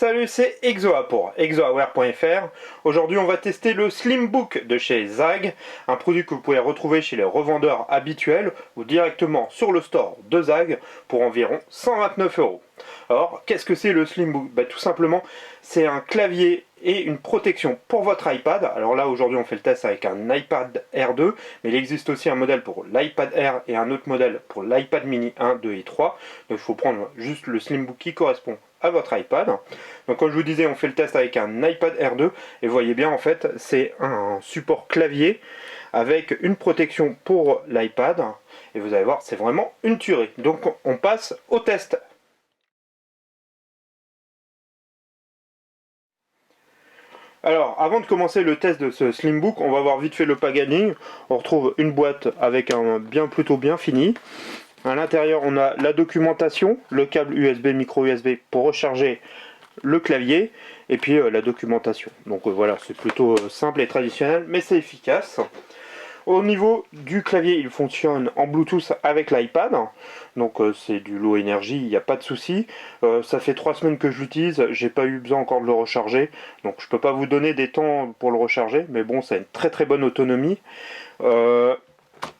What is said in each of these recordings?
Salut, c'est Exoa pour exoaware.fr. Aujourd'hui, on va tester le Slimbook de chez Zag, un produit que vous pouvez retrouver chez les revendeurs habituels ou directement sur le store de Zag pour environ 129 €. Alors, qu'est-ce que c'est le Slimbook? Tout simplement, c'est un clavier et une protection pour votre iPad. Alors là, aujourd'hui, on fait le test avec un iPad Air 2, mais il existe aussi un modèle pour l'iPad Air et un autre modèle pour l'iPad mini 1, 2 et 3. Donc, il faut prendre juste le Slimbook qui correspond à votre iPad. Donc comme je vous disais, on fait le test avec un iPad Air 2 et vous voyez bien, en fait, c'est un support clavier avec une protection pour l'iPad et vous allez voir, c'est vraiment une tuerie. Donc on passe au test. Alors, avant de commencer le test de ce Slimbook, on va voir vite fait le packaging. On retrouve une boîte avec un plutôt bien fini. À l'intérieur, on a la documentation, le câble USB, micro USB pour recharger le clavier, et puis la documentation. Donc voilà, c'est plutôt simple et traditionnel, mais c'est efficace. Au niveau du clavier, il fonctionne en Bluetooth avec l'iPad, donc c'est du low énergie, il n'y a pas de souci. Ça fait 3 semaines que je l'utilise, j'ai pas eu besoin encore de le recharger, donc je peux pas vous donner des temps pour le recharger, mais bon, ça a une très bonne autonomie.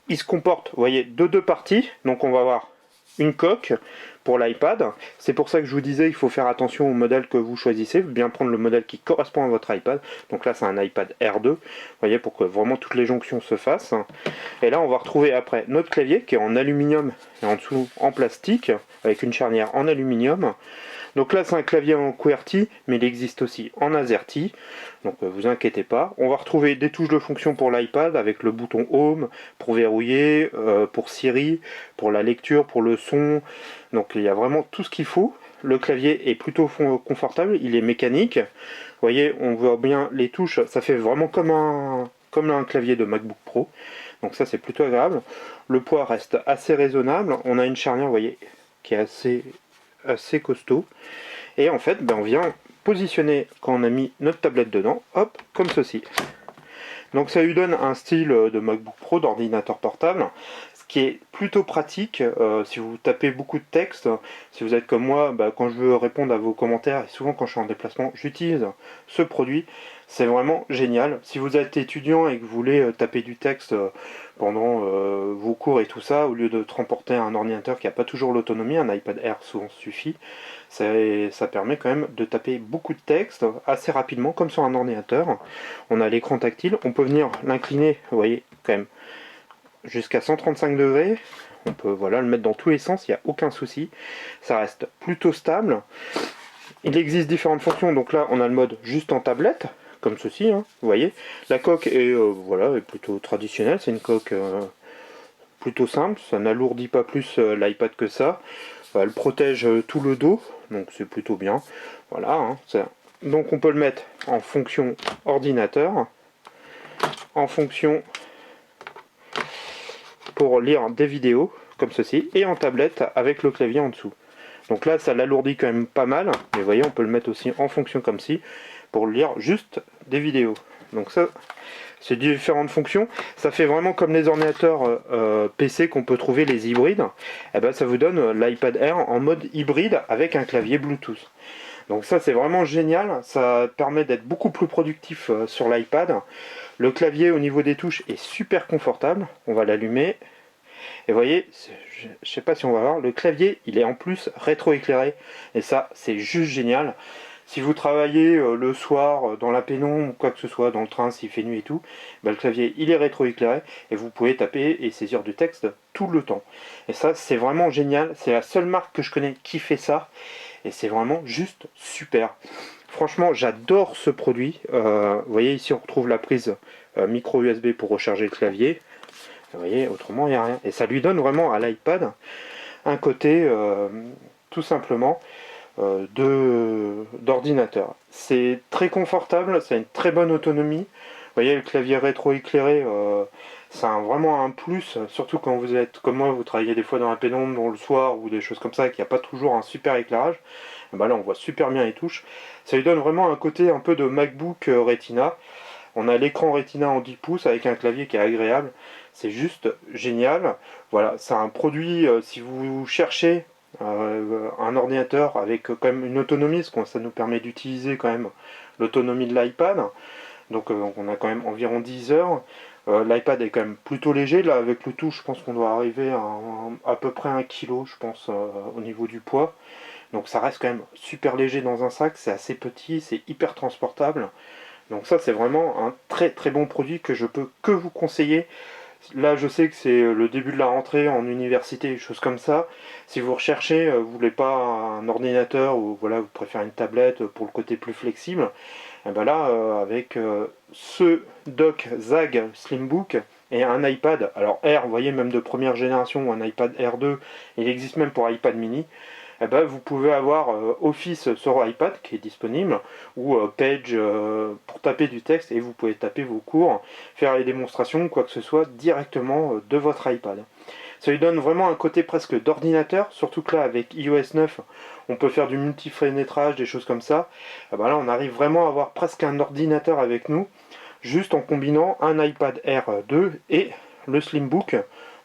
Il se comporte, vous voyez, de deux parties. Donc on va avoir une coque pour l'iPad. C'est pour ça que je vous disais, il faut faire attention au modèle que vous choisissez, bien prendre le modèle qui correspond à votre iPad. Donc là, c'est un iPad Air 2, vous voyez, pour que vraiment toutes les jonctions se fassent. Et là, on va retrouver après notre clavier qui est en aluminium et en dessous en plastique, avec une charnière en aluminium. Donc là, c'est un clavier en QWERTY, mais il existe aussi en AZERTY. Donc vous inquiétez pas. On va retrouver des touches de fonction pour l'iPad avec le bouton Home pour verrouiller, pour Siri, pour la lecture, pour le son. Donc il y a vraiment tout ce qu'il faut. Le clavier est plutôt confortable, il est mécanique. Vous voyez, on voit bien les touches, ça fait vraiment comme un clavier de MacBook Pro. Donc ça, c'est plutôt agréable. Le poids reste assez raisonnable. On a une charnière, vous voyez, qui est assez costaud. Et en fait, on vient positionner quand on a mis notre tablette dedans, hop, comme ceci. Donc ça lui donne un style de MacBook Pro, d'ordinateur portable, ce qui est plutôt pratique si vous tapez beaucoup de texte. Si vous êtes comme moi, quand je veux répondre à vos commentaires, et souvent quand je suis en déplacement, j'utilise ce produit. C'est vraiment génial. Si vous êtes étudiant et que vous voulez taper du texte pendant vos cours et tout ça, au lieu de remporter un ordinateur qui n'a pas toujours l'autonomie, un iPad Air souvent suffit, ça permet quand même de taper beaucoup de texte assez rapidement, comme sur un ordinateur. On a l'écran tactile, on peut venir l'incliner, vous voyez, quand même, jusqu'à 135 degrés. On peut le mettre dans tous les sens, il n'y a aucun souci. Ça reste plutôt stable. Il existe différentes fonctions, donc là on a le mode juste en tablette, comme ceci, vous voyez. La coque est, est plutôt traditionnelle, c'est une coque plutôt simple, ça n'alourdit pas plus l'iPad que ça. Elle protège tout le dos, donc c'est plutôt bien. Voilà, donc on peut le mettre en fonction ordinateur, en fonction pour lire des vidéos, comme ceci, et en tablette avec le clavier en dessous. Donc là, ça l'alourdit quand même pas mal, mais vous voyez, on peut le mettre aussi en fonction comme ci, pour lire juste des vidéos. Donc ça, c'est différentes fonctions. Ça fait vraiment comme les ordinateurs PC qu'on peut trouver, les hybrides. Et ça vous donne l'iPad Air en mode hybride avec un clavier Bluetooth. Donc ça, c'est vraiment génial. Ça permet d'être beaucoup plus productif sur l'iPad. Le clavier au niveau des touches est super confortable. On va l'allumer. Et vous voyez, je ne sais pas si on va voir, le clavier, il est en plus rétroéclairé. Et ça, c'est juste génial. Si vous travaillez le soir dans la pénombre ou quoi que ce soit, dans le train s'il fait nuit et tout, le clavier il est rétroéclairé et vous pouvez taper et saisir du texte tout le temps. Et ça c'est vraiment génial, c'est la seule marque que je connais qui fait ça et c'est vraiment juste super. Franchement j'adore ce produit. Vous voyez ici on retrouve la prise micro USB pour recharger le clavier. Vous voyez, autrement il n'y a rien. Et ça lui donne vraiment à l'iPad un côté tout simplement d'ordinateur. C'est très confortable, ça a une très bonne autonomie. Vous voyez le clavier rétro-éclairé, c'est vraiment un plus, surtout quand vous êtes comme moi, vous travaillez des fois dans la pénombre, dans le soir ou des choses comme ça, qu'il n'y a pas toujours un super éclairage. Là on voit super bien les touches. Ça lui donne vraiment un côté un peu de MacBook Retina. On a l'écran Retina en 10 pouces avec un clavier qui est agréable. C'est juste génial. Voilà, c'est un produit, si vous cherchez un ordinateur avec quand même une autonomie, parce que ça nous permet d'utiliser quand même l'autonomie de l'iPad. Donc on a quand même environ 10 heures. L'iPad est quand même plutôt léger. Là, avec le tout, je pense qu'on doit arriver à peu près 1 kg, je pense, au niveau du poids. Donc ça reste quand même super léger dans un sac. C'est assez petit, c'est hyper transportable. Donc ça, c'est vraiment un très très bon produit que je peux que vous conseiller. Là, je sais que c'est le début de la rentrée en université, des choses comme ça. Si vous recherchez, vous voulez pas un ordinateur ou voilà, vous préférez une tablette pour le côté plus flexible, et ben là, avec ce dock ZAG Slimbook et un iPad, alors R, vous voyez, même de première génération, ou un iPad R2, il existe même pour iPad mini, eh ben, vous pouvez avoir Office sur iPad qui est disponible, ou Page pour taper du texte, et vous pouvez taper vos cours, faire les démonstrations, quoi que ce soit, directement de votre iPad. Ça lui donne vraiment un côté presque d'ordinateur, surtout que là, avec iOS 9, on peut faire du multi-fenêtrage, des choses comme ça. Et ben là, on arrive vraiment à avoir presque un ordinateur avec nous, juste en combinant un iPad Air 2 et le Slimbook.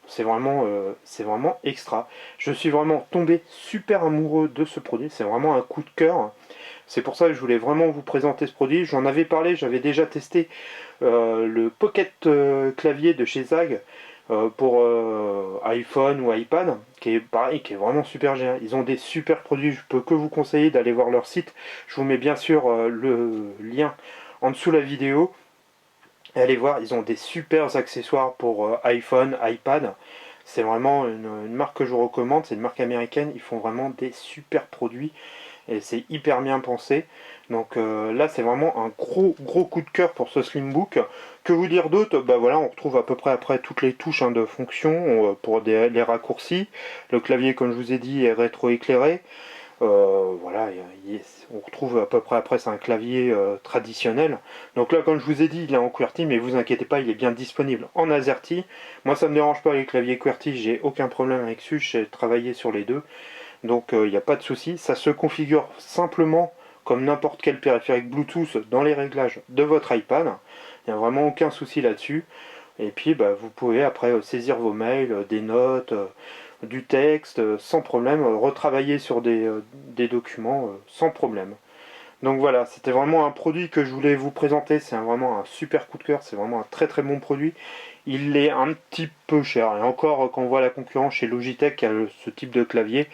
C'est vraiment extra. Je suis vraiment tombé super amoureux de ce produit. C'est vraiment un coup de cœur. C'est pour ça que je voulais vraiment vous présenter ce produit. J'en avais parlé, j'avais déjà testé le Pocket clavier de chez Zag pour iPhone ou iPad, qui est pareil, qui est vraiment super génial. Ils ont des super produits. Je peux que vous conseiller d'aller voir leur site. Je vous mets bien sûr le lien en dessous de la vidéo. Et allez voir, ils ont des super accessoires pour iPhone, iPad. C'est vraiment une marque que je vous recommande. C'est une marque américaine. Ils font vraiment des super produits et c'est hyper bien pensé. Donc là, c'est vraiment un gros coup de cœur pour ce Slimbook. Que vous dire d'autre? Bah voilà, on retrouve à peu près après toutes les touches de fonction pour les raccourcis. Le clavier, comme je vous ai dit, est rétroéclairé. Voilà, on retrouve à peu près après, c'est un clavier traditionnel. Donc là, comme je vous ai dit, il est en QWERTY, mais vous inquiétez pas, il est bien disponible en AZERTY. Moi, ça me dérange pas les claviers QWERTY, j'ai aucun problème avec ça, j'ai travaillé sur les deux. Donc il n'y a pas de souci, ça se configure simplement comme n'importe quel périphérique Bluetooth dans les réglages de votre iPad. Il n'y a vraiment aucun souci là-dessus. Et puis bah, vous pouvez après saisir vos mails, des notes, du texte sans problème, retravailler sur des documents sans problème. Donc voilà, c'était vraiment un produit que je voulais vous présenter, c'est vraiment un super coup de cœur, c'est vraiment un très très bon produit. Il est un petit peu cher, et encore quand on voit la concurrence chez Logitech qui a ce type de clavier,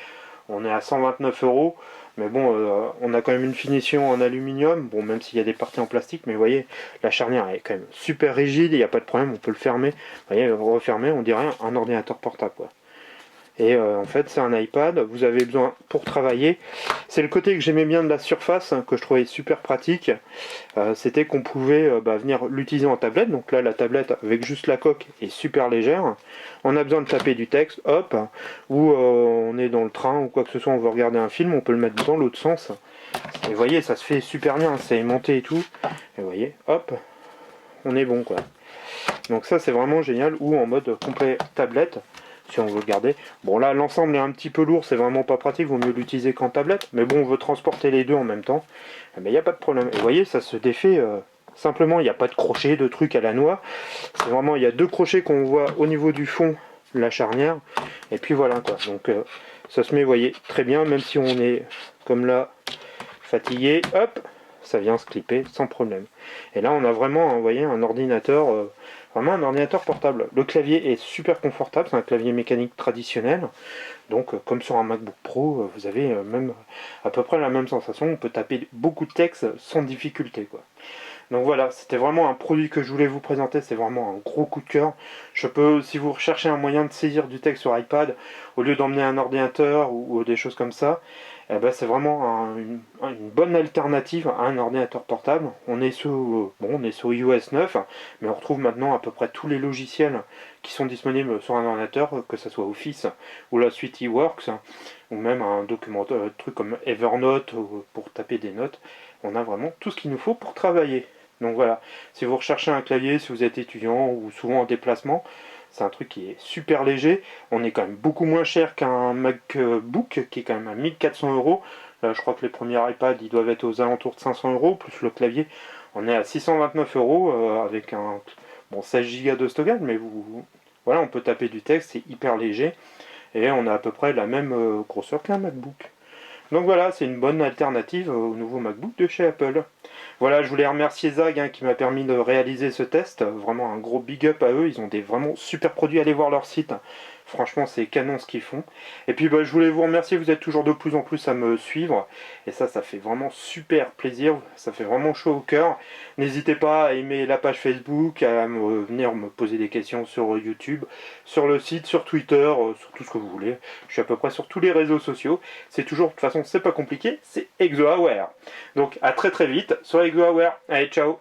on est à 129 euros. Mais bon, on a quand même une finition en aluminium, bon, même s'il y a des parties en plastique, mais vous voyez, la charnière est quand même super rigide, il n'y a pas de problème, on peut le fermer. Vous voyez, refermer, on dirait un ordinateur portable, quoi. Et en fait, c'est un iPad, vous avez besoin pour travailler. C'est le côté que j'aimais bien de la Surface, que je trouvais super pratique. C'était qu'on pouvait venir l'utiliser en tablette. Donc là, la tablette avec juste la coque est super légère. On a besoin de taper du texte, hop, ou on est dans le train ou quoi que ce soit, on veut regarder un film, on peut le mettre dans l'autre sens. Et vous voyez, ça se fait super bien, c'est aimanté et tout. Et vous voyez, hop, on est bon quoi. Donc ça, c'est vraiment génial. Ou en mode complet tablette, si on veut le garder. Bon là, l'ensemble est un petit peu lourd, c'est vraiment pas pratique, vaut mieux l'utiliser qu'en tablette. Mais bon, on veut transporter les deux en même temps. Mais il n'y a pas de problème. Et vous voyez, ça se défait simplement, il n'y a pas de crochet, de truc à la noix. C'est vraiment, il y a deux crochets qu'on voit au niveau du fond, la charnière. Et puis voilà quoi. Donc ça se met, vous voyez, très bien, même si on est comme là, fatigué, hop, ça vient se clipper sans problème. Et là, on a vraiment, vous voyez, un ordinateur, vraiment un ordinateur portable. Le clavier est super confortable, c'est un clavier mécanique traditionnel. Donc, comme sur un MacBook Pro, vous avez même à peu près la même sensation. On peut taper beaucoup de texte sans difficulté, quoi. Donc voilà, c'était vraiment un produit que je voulais vous présenter, c'est vraiment un gros coup de cœur. Je peux, si vous recherchez un moyen de saisir du texte sur iPad, au lieu d'emmener un ordinateur ou des choses comme ça, eh ben c'est vraiment une bonne alternative à un ordinateur portable. On est sur iOS 9, mais on retrouve maintenant à peu près tous les logiciels qui sont disponibles sur un ordinateur, que ce soit Office ou la suite eWorks, ou même un truc comme Evernote pour taper des notes. On a vraiment tout ce qu'il nous faut pour travailler. Donc voilà, si vous recherchez un clavier, si vous êtes étudiant ou souvent en déplacement, c'est un truc qui est super léger. On est quand même beaucoup moins cher qu'un MacBook qui est quand même à 1400 euros. Là, je crois que les premiers iPads ils doivent être aux alentours de 500 euros, plus le clavier. On est à 629 euros avec un 16 Go de stockage, mais voilà, on peut taper du texte, c'est hyper léger. et on a à peu près la même grosseur qu'un MacBook. Donc voilà, c'est une bonne alternative au nouveau MacBook de chez Apple. Voilà, je voulais remercier Zag hein, qui m'a permis de réaliser ce test. Vraiment un gros big up à eux, ils ont des vraiment super produits, allez voir leur site. Franchement, c'est canon ce qu'ils font. Et puis bah, je voulais vous remercier, vous êtes toujours de plus en plus à me suivre. Et ça fait vraiment super plaisir, ça fait vraiment chaud au cœur. N'hésitez pas à aimer la page Facebook, à venir me poser des questions sur YouTube, sur le site, sur Twitter, sur tout ce que vous voulez. Je suis à peu près sur tous les réseaux sociaux. C'est toujours, de toute façon, c'est pas compliqué, c'est ExoAware. Donc à très très vite sur ExoAware. Allez, ciao!